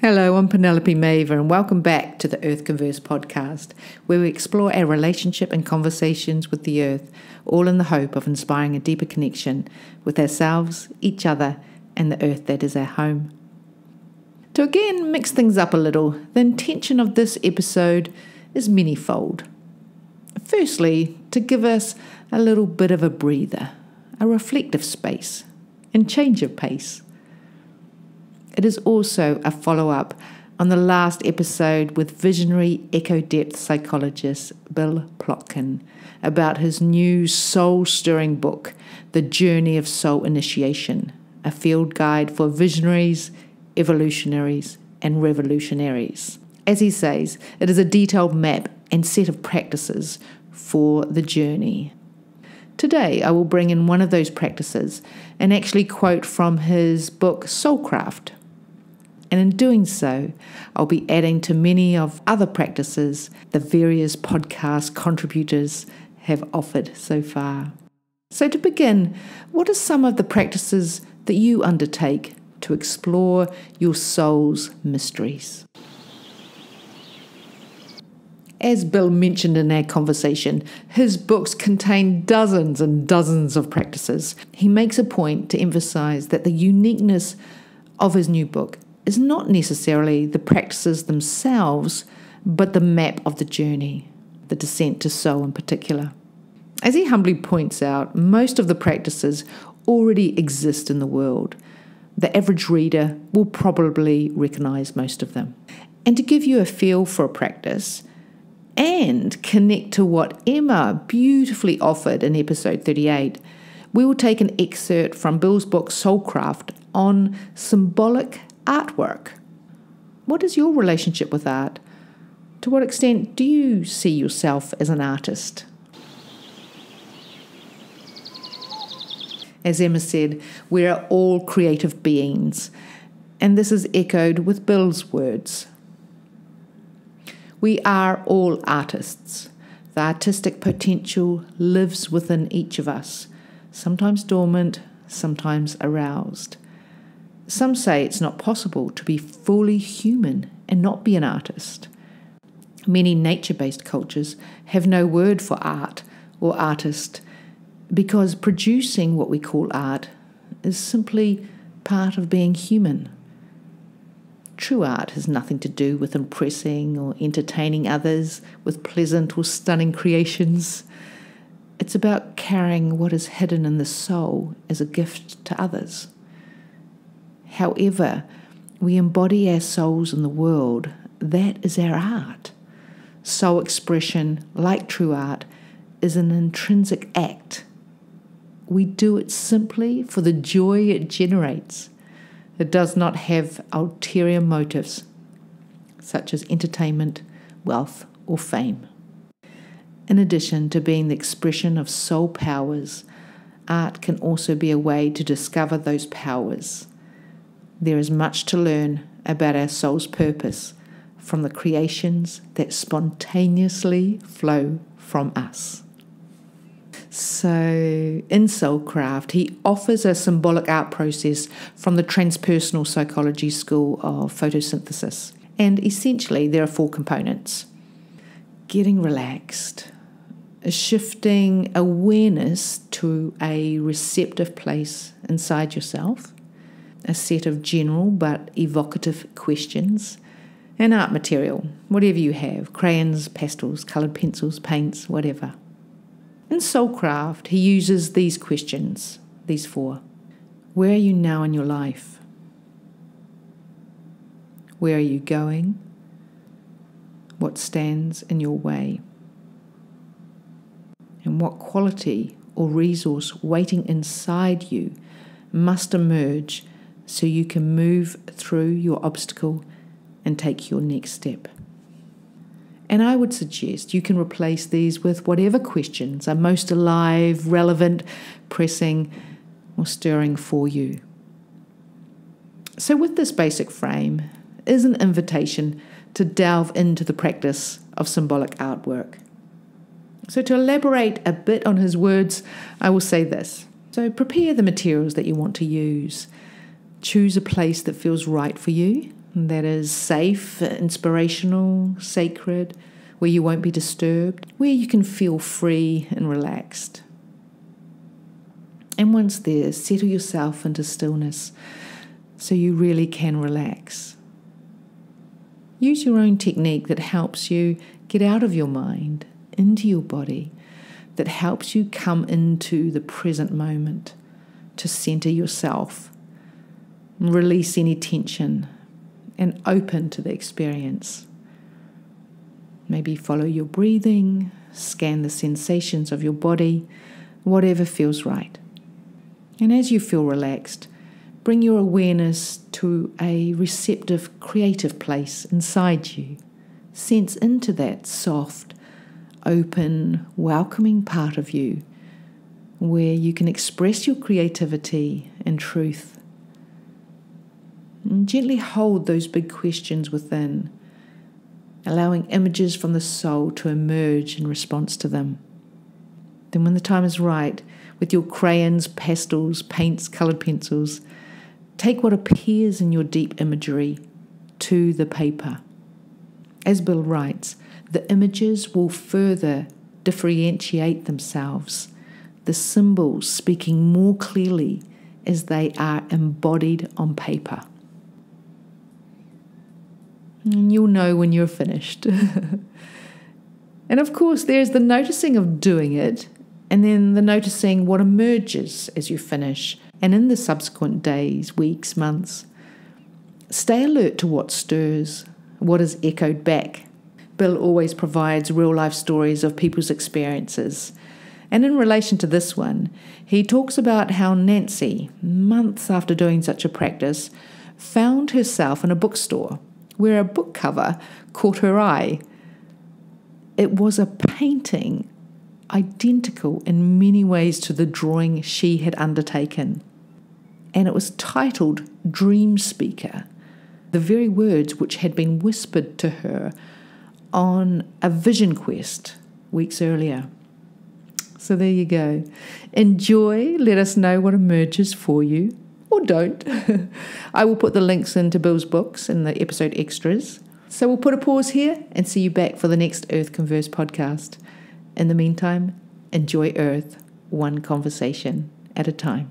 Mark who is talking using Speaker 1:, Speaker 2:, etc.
Speaker 1: Hello, I'm Penelope Mavor, and welcome back to the Earth Converse podcast, where we explore our relationship and conversations with the earth, all in the hope of inspiring a deeper connection with ourselves, each other, and the earth that is our home. To again mix things up a little, the intention of this episode is many-fold. Firstly, to give us a little bit of a breather, a reflective space, and change of pace. It is also a follow-up on the last episode with visionary eco-depth psychologist Bill Plotkin about his new soul-stirring book, The Journey of Soul Initiation, a field guide for visionaries, evolutionaries, and revolutionaries. As he says, it is a detailed map and set of practices for the journey. Today, I will bring in one of those practices and actually quote from his book, Soulcraft. And in doing so, I'll be adding to many of other practices the various podcast contributors have offered so far. So to begin, what are some of the practices that you undertake to explore your soul's mysteries? As Bill mentioned in our conversation, his books contain dozens and dozens of practices. He makes a point to emphasize that the uniqueness of his new book is not necessarily the practices themselves, but the map of the journey, the descent to soul in particular. As he humbly points out, most of the practices already exist in the world. The average reader will probably recognize most of them. And to give you a feel for a practice and connect to what Emma beautifully offered in episode 38, we will take an excerpt from Bill's book Soulcraft on symbolic artwork. What is your relationship with art? To what extent do you see yourself as an artist? As Emma said, we are all creative beings, and this is echoed with Bill's words. We are all artists. The artistic potential lives within each of us, sometimes dormant, sometimes aroused. Some say it's not possible to be fully human and not be an artist. Many nature-based cultures have no word for art or artist because producing what we call art is simply part of being human. True art has nothing to do with impressing or entertaining others with pleasant or stunning creations. It's about carrying what is hidden in the soul as a gift to others. However, we embody our souls in the world. That is our art. Soul expression, like true art, is an intrinsic act. We do it simply for the joy it generates. It does not have ulterior motives, such as entertainment, wealth, or fame. In addition to being the expression of soul powers, art can also be a way to discover those powers. There is much to learn about our soul's purpose from the creations that spontaneously flow from us. So, in Soulcraft, he offers a symbolic art process from the transpersonal psychology school of photosynthesis. And essentially, there are 4 components. Getting relaxed, shifting awareness to a receptive place inside yourself, a set of general but evocative questions, and art material, whatever you have, crayons, pastels, coloured pencils, paints, whatever. In Soulcraft, he uses these questions, these 4. Where are you now in your life? Where are you going? What stands in your way? And what quality or resource waiting inside you must emerge so you can move through your obstacle and take your next step? And I would suggest you can replace these with whatever questions are most alive, relevant, pressing, or stirring for you. So with this basic frame is an invitation to delve into the practice of symbolic artwork. So to elaborate a bit on his words, I will say this. So prepare the materials that you want to use. Choose a place that feels right for you, that is safe, inspirational, sacred, where you won't be disturbed, where you can feel free and relaxed. And once there, settle yourself into stillness so you really can relax. Use your own technique that helps you get out of your mind, into your body, that helps you come into the present moment, to center yourself, release any tension, and open to the experience. Maybe follow your breathing, scan the sensations of your body, whatever feels right. And as you feel relaxed, bring your awareness to a receptive, creative place inside you. Sense into that soft, open, welcoming part of you where you can express your creativity and truth. And gently hold those big questions within, allowing images from the soul to emerge in response to them. Then when the time is right, with your crayons, pastels, paints, coloured pencils, take what appears in your deep imagery to the paper. As Bill writes, the images will further differentiate themselves, the symbols speaking more clearly as they are embodied on paper. And you'll know when you're finished. And of course, there's the noticing of doing it, and then the noticing what emerges as you finish, and in the subsequent days, weeks, months. Stay alert to what stirs, what is echoed back. Bill always provides real-life stories of people's experiences. And in relation to this one, he talks about how Nancy, months after doing such a practice, found herself in a bookstore where a book cover caught her eye. It was a painting identical in many ways to the drawing she had undertaken. And it was titled Dream Speaker, the very words which had been whispered to her on a vision quest weeks earlier. So there you go. Enjoy. Let us know what emerges for you, or don't. I will put the links into Bill's books in the episode extras. So we'll put a pause here and see you back for the next Earth Converse podcast. In the meantime, enjoy Earth, one conversation at a time.